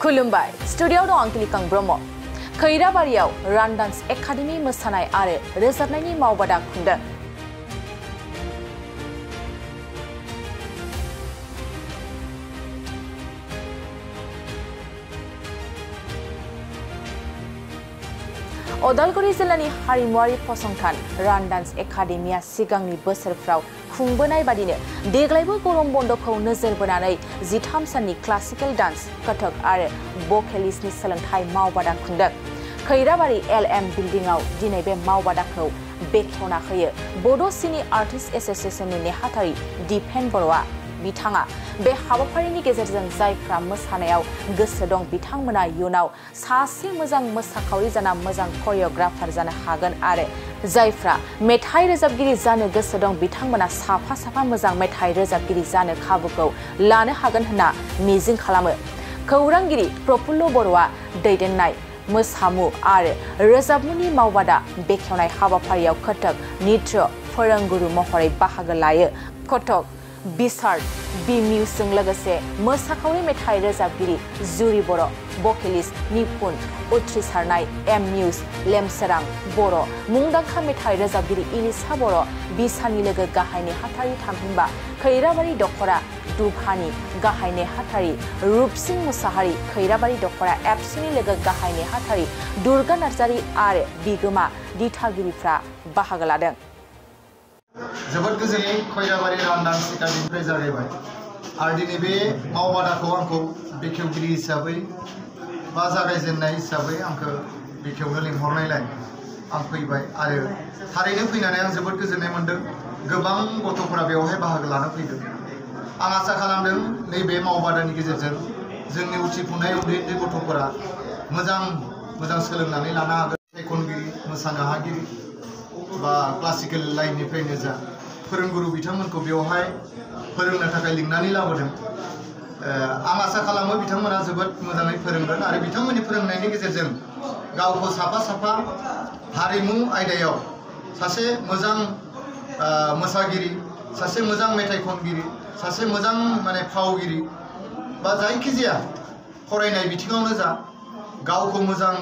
खुलुमबाय स्टुडिय'आव दं आं किलिकां ब्रह्म खैराबारियाव रान डान्स एकाडेमि मोसानाय आरो रोजाबनायनि मावबादा खुंदों। अदालगुरि जिल्लानि हारिमुआरि फसंथान रान डान्स एकाडेमिया सिगांनि बोसोरफ्राव खुंबोनाय बादिनो देग्लायबो गरम बन्दखौ नोजोर बोनानै 13 साननि क्लासिकेल डान्स कथक आरो भकेलिस्टनि सोलोंथाइ मावबादा खुंदों। खैराबारि LM बिल्डिंआव दिनै बे मावबादाखौ बेखेवना होयो बड' सिनि आर्टिस्ट एस'सिएशननि नेहाथारि दिपेन बर'आ। बिथाङा बे हाबाफारिनि गेजेरजों जायफ्रा मोसानायाव गोसो दं बिथांमोना इयुनाव सासे मोजां मोसाखावरि जाना मोजां करियोग्राफार जानो हागोन आरो जायफ्रा मेथाइ रोजाबगिरि जानो गोसो दं बिथांमोना साफा मोजां मेथाइ रोजाबगिरि जानो खाबुखौ लानो हागोन होनना मिजिं खालामो। खौरांगिरि प्रफुल्ल बर'आ दैदेननाय मोसामु आरो रोजाबमुनि मावबादा बेखेवनाय हाबाफारियाव कथक नृत्य फोरोंगुरु महरै बाहागो लायो। कथक बिसार्ड बि मिउजजों लोगोसे मोसाखावरि मेथाइ रोजाबगिरि जुरि बर', भकेलिस्ट निपुन उथ्रिसारनाय M मिउज लेमसोरां बर', मुंदांखा मेथाइ रोजाबगिरि इलिसा बर', बिसानि लोगो गाहाय नेहाथारि थामहिनबा खैराबारि दख'रा दुफानि गाहाय नेहाथारि रुपसिं मुसाहारि, खैराबारि दख'रा एबसुनि लोगो गाहाय नेहाथारि दुर्गा नार्जारि आरो बिगोमा दिथागिरिफ्रा बाहागो लादों। जोबोद गोजोनै खैराबारि रान डान्स एकाडेमिनिफ्राय जागायबाय आरो दिनै बे मावबादाखौ आंखौ बेखेवगिरि हिसाबै बा जागायजेननाय हिसाबै आंखौ बेखेवनो लिंहरनायलाय आं फैबाय आरो थारैनो फैनानै आं जोबोद गोजोननाय मोन्दों। गोबां गथ'फोरा बेवहाय बाहागो लानो फैदों। आं आसा खालामदों नैबे मावबादानि गेजेरजों जोंनि उथिफुनाय उन्दै गथ'फोरा मोजां सोलोंनानै लानो हागोन। खनगिरि मोसानो हागिरि बा क्लासिकेल लाइननिफ्रायनो जा फोरोंगुरु बिथांमोनखौ बेवहाय फोरोंनो थाखाय लिंनानै लाबोदों। आं आसा खालामो बिथांमोना जोबोद मोजाङै फोरोंगोन आरो बिथांमोननि फोरोंनायनि गेजेरजों गावखौ साफा हारिमु आयदायाव सासे मोजां मोसागिरि, सासे मोजां मेथाइ खनगिरि, सासे मोजां फावगिरि बा जायखिजाया फरायनाय बिथिङावनो जा गावखौ मोजां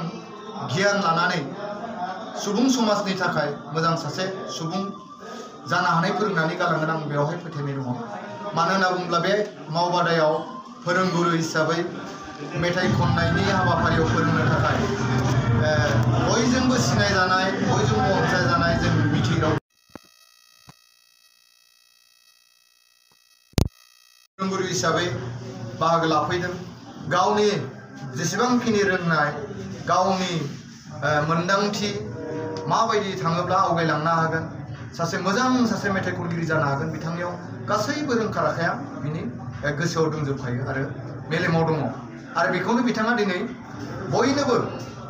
गियान लानानै सुबुं समाजनि थाखाय मोजां सासे सुबुं जानो हानाय फोरोंनानै गालांगोन आं बेवहाय फोथायनाय दङ। मानो होनना बुङोब्ला बे मावबादायाव फोरोंगुरु हिसाबै मेथाइ खननायनि हाबाफारियाव फोरोंनो थाखाय बयजोंबो सिनायजानाय बयजोंबो अनसायजानाय जों मिथिग्राव फोरोंगुरु हिसाबै बाहागो लाफैदों। गावनि जेसेबांखिनि रोंनाय गावनि मोन्दांथि माबायदि थाङोब्ला आवगायलांनो हागोन, सासे मेथाइ खनगिरि जानो हागोन, बिथांनियाव गासैबो रोंखा राखाया बिनि गोसोआव दंजोबखायो आरो मेलेमाव दङ आरो बेखौनो बिथाङा दिनै बयनोबो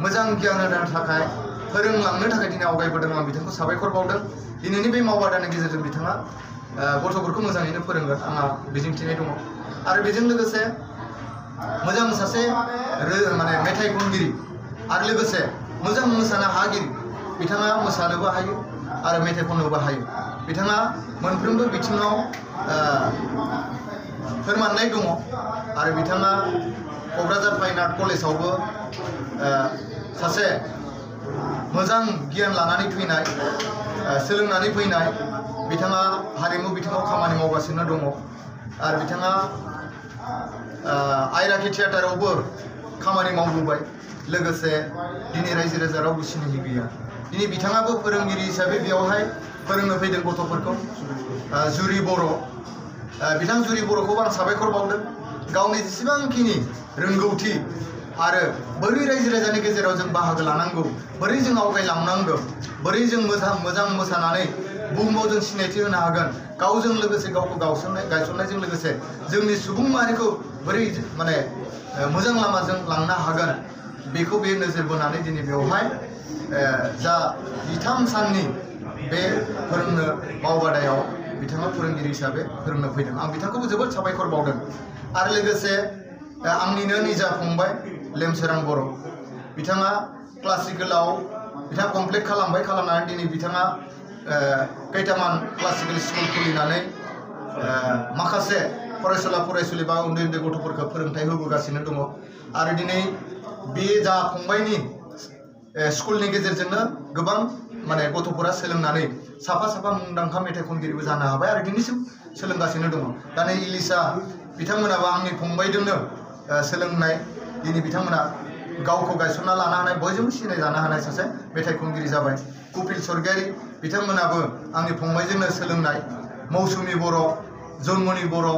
मोजां गियान होनो थाखाय फोरोंलांनो थाखाय दिनै आवगायबोदों। आं बिथांखौ साबायखर बावदों। दिनैनि बे मावबादानि गेजेरजों बिथाङा गथ'फोरखौ मोजाङैनो फोरोंगोन आंहा मिजिंथिनाय दङ आरो बेजों लोगोसे मोजां सासे मेथाइ खनगिरि आरो लोगोसे मोजां मोसानो हागिरि बिथाङा मोसानोबो हायो आरो मेथाइ खननोबो हायो। बिथाङा मोनफ्रोमबो बिथिङाव फोरमाननाय दङ आरो बिथाङा क'क्राझार फाइन आर्ट कलेजावबो सासे मोजां गियान लानानै फैनाय सोलोंनानै फैनाय बिथाङा हारिमु बिथिङाव खामानि मावगासिनो दङ आरो बिथाङा आइराखि थियेटारावबो खामानि मावबोबाय। लोगोसे दिनै रायजो राजा रावबो सिनायि गैया। दिनै बिथाङाबो फोरोंगिरि हिसाबै बेवहाय फोरोंनो फैदों गथ'फोरखौ। जुरि बर' बिथां जुरि बर'खौबो आं साबायखर बावदों। गावनि जेसेबांखिनि रोंगौथि आरो बोरै रायजो राजानि गेजेराव जों बाहागो लानांगौ, बोरै जों आवगायलांनांगौ, बोरै जों मोजां मोसानानै बुहुमाव जों सिनायथि होनो हागोन, गावजों लोगोसे गावखौ गायसननायजों लोगोसे जोंनि सुबुं माहारिखौ बोरै मोजां लामाजों लांनो हागोन बेखौ बे नोजोर बोनानै दिनै बेवहाय जा 13 साननि बे फोरोंनो मावबादायाव बिथाङा फोरोंगिरि हिसाबै फोरोंनो फैदों। आं बिथांखौबो जोबोद साबायखर बावदों आरो लोगोसे आंनिनो निजा फंबाय लेमसोरां बर', बिथाङा क्लासिकेलाव बिथाङा कमप्लिट खालामनानै दिनै बिथाङा खैथामान क्लासिकेल स्कुल खुलिनानै माखासे फरायसुला फरायसुलि बा उन्दै उन्दै गथ'फोरखौ फोरोंथाय होबोगासिनो दङ आरो दिनै बे जा फंबायनि स्कुलनि गेजेरजोंनो गोबां माने गथ'फोरा सोलोंनानै साफा साफा मुंदांखा मेथाइ खनगिरिबो जानो हाबाय आरो दिनैसिम सोलोंगासिनो दङ दा नै इलिसा बिथांमोनाबो आंनि फंबायजोंनो सोलोंनाय दिनै बिथांमोना गावखौ गायसनना लानो हानाय बयजोंबो सिनायजानो हानाय सासे मेथाइ खनगिरि जाबाय कपिल स्वर्गियारि बिथांमोनाबो आंनि फंबायजोंनो सोलोंनाय मौसुमि बर' जन्मनि बर'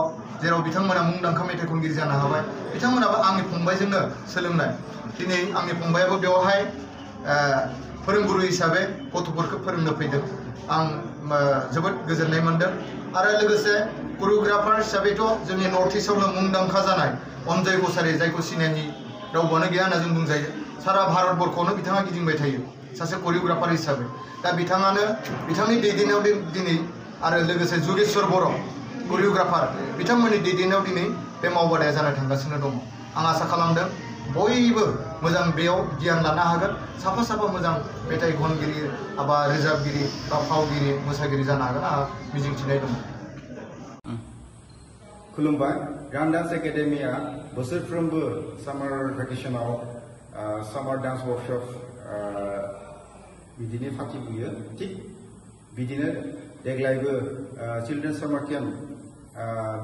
जेराव बिथांमोना मुंदांखा मेथाइ खनगिरि जानो हाबाय बिथांमोनाबो आंनि फंबायजोंनो सोलोंनाय दिनै आंनि फंबायाबो बेवहाय फोरोंगुरु हिसाबै गथ'फोरखौ फोरोंनो फैदों आं जोबोद गोजोननाय मोनदों आरो लोगोसे करियोग्राफार हिसाबैथ' जोंनि नर्थ इस्टआवनो मुंदांखा जानाय अन्जय कसारि जायखौ सिनायनि रावबोआनो गैया होनना जों बुंजायो सारा भारतबर्षआवनो बिथाङा गिदिंबाय थायो सासे करियोग्राफार हिसाबै दा बिथाङानो बिथांनि दैदेननायाव दिनै आरो लोगोसे जुगेश्वर बर' करियोग्राफार बिथांमोननि दैदेननायाव दिनै बे मावबादाया जानो थांगासिनो दङ आं आसा खालामदों बयबो मोजां बेयाव गियान लानो हागोन साफा साफा मोजां मेथाइ खनगिरि बा रोजाबगिरि बा फावगिरि मोसागिरि जानो हागोन आंहा मिजिंथिनाय दङ खुलुमबाय रान डान्स एकाडेमिया बोसोरफ्रोमबो सामार भेकेसनाव सामार डान्स वर्कशप बिदिनो फाथिबोयो थिग बिदिनो देग्लायबो चिल्ड्रेन सामार केम्प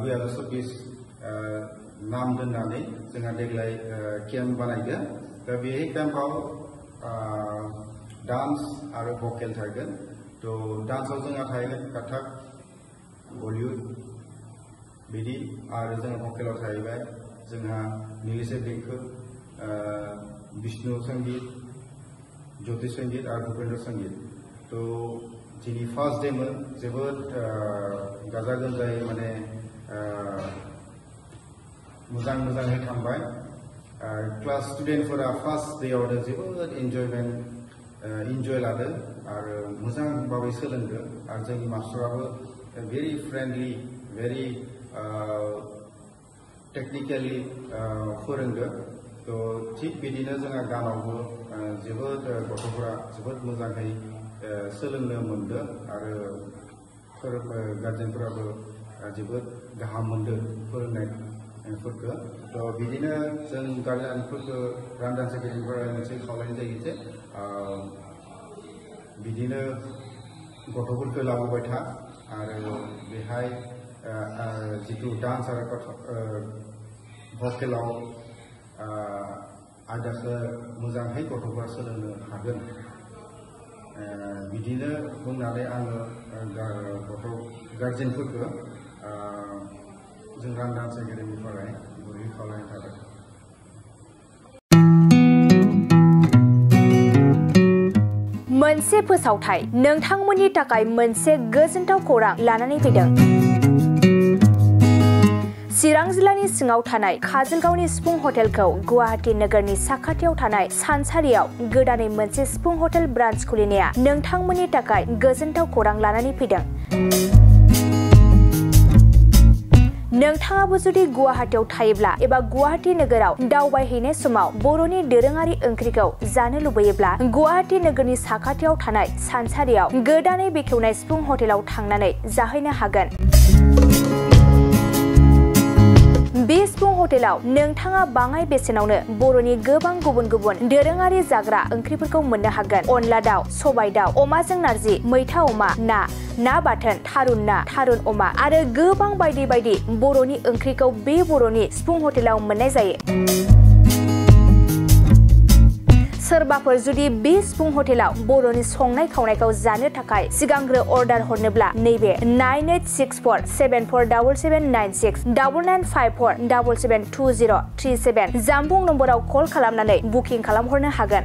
2024 नाम दोननानै जोंहा देग्लाय केम्प बानायदों दा बे केम्पआव डान्स आरो भकेल थागोन थ' डान्सआव जोंहा थागोन कथक बलिउड बिदि आरो जोंहा भकेलाव थाहैबाय जोंहा नीलेश देंखो विष्णु संगीत ज्योति संगीत आरो भूपेन्द्र संगीत थ' दिनै फार्स्ट डेमोन जोबोद गाजा गोमजायै माने मोजाङै थांबाय क्लास स्टुडेन्टफोरा फार्स्ट डेआवनो जोबोद इन्जय लादों आरो मोजां भाबै सोलोंदों आरो जोंनि मास्टाराबो भेरि फ्रेन्डलि भेरि टेक्निकेलि फोरोंदों थ' थिग बिदिनो जोंहा गानावबो जोबोद गथ'फोरा जोबोद मोजाङै सोलोंनो मोनदों आरो गार्जेनफोराबो जोबोद गाहाम मोनदों फोरोंनायफोरखौ थ' बिदिनो जों गार्जेनफोरखौ रान डान्स एकाडेमिनिफ्राय मोनसे खावलायनाय जायो जे बिदिनो गथ'फोरखौ लाबोबाय था आरो बेहाय जितु डान्स आरो भकेलाव आयदाखौ मोजाङै गथ'फोरा सोलोंनो हागोन बिदिनो बुंनानै आङो गार्जेनफोरखौ जों रान डान्स एकाडेमिनिफ्राय गुरै खावलायनाय थाबाय मोनसे फोसावथाय नोंथांमोननि थाखाय मोनसे गोजोनथाव खौरां लानानै फैदों चिरां जिल्लानि सिङाव थानाय काजलगावनि सिफुं हटेलखौ गुवाहाटी नोगोरनि साखाथियाव थानाय सानसारियाव गोदानै मोनसे सिफुं हटेल ब्रान्च खुलिनाया नोंथांमोननि थाखाय गोजोनथाव खौरां लानानै फैदों नोंथाङाबो जुदि गुवाहाटीयाव थायोब्ला एबा गुवाहाटी नोगोराव दावबायहैनाय समाव बर'नि दोरोङारि ओंख्रिखौ जानो लुबैयोब्ला गुवाहाटी नोगोरनि साखाथियाव थानाय सानसारियाव गोदानै बेखेवनाय सिफुं हटेलाव थांनानै जाहैनो हागोन बे सिफुं हटेलाव नोंथाङा बाङाय बेसेनावनो बर'नि गोबां गुबुन गुबुन दोरोङारि जाग्रा ओंख्रिफोरखौ मोननो हागोन अनला दाउ सबाय दाउ अमाजों नारजि मैथा अमा ना बाथोन थारुन ना थारुन अमा आरो गोबां बायदि बायदि बर'नि ओंख्रिखौ बे बर'नि सिफुं हटेलाव मोननाय जायो सोरबाफोर जुदि बे सिफुं हटेलाव बर'नि संनाय खावनायखौ जानो थाखाय सिगांग्रो अर्डार हरनोब्ला नैबे 9864747796 9954772037 जामबुं नम्बराव कल खालामनानै बुकिं खालामहरनो हागोन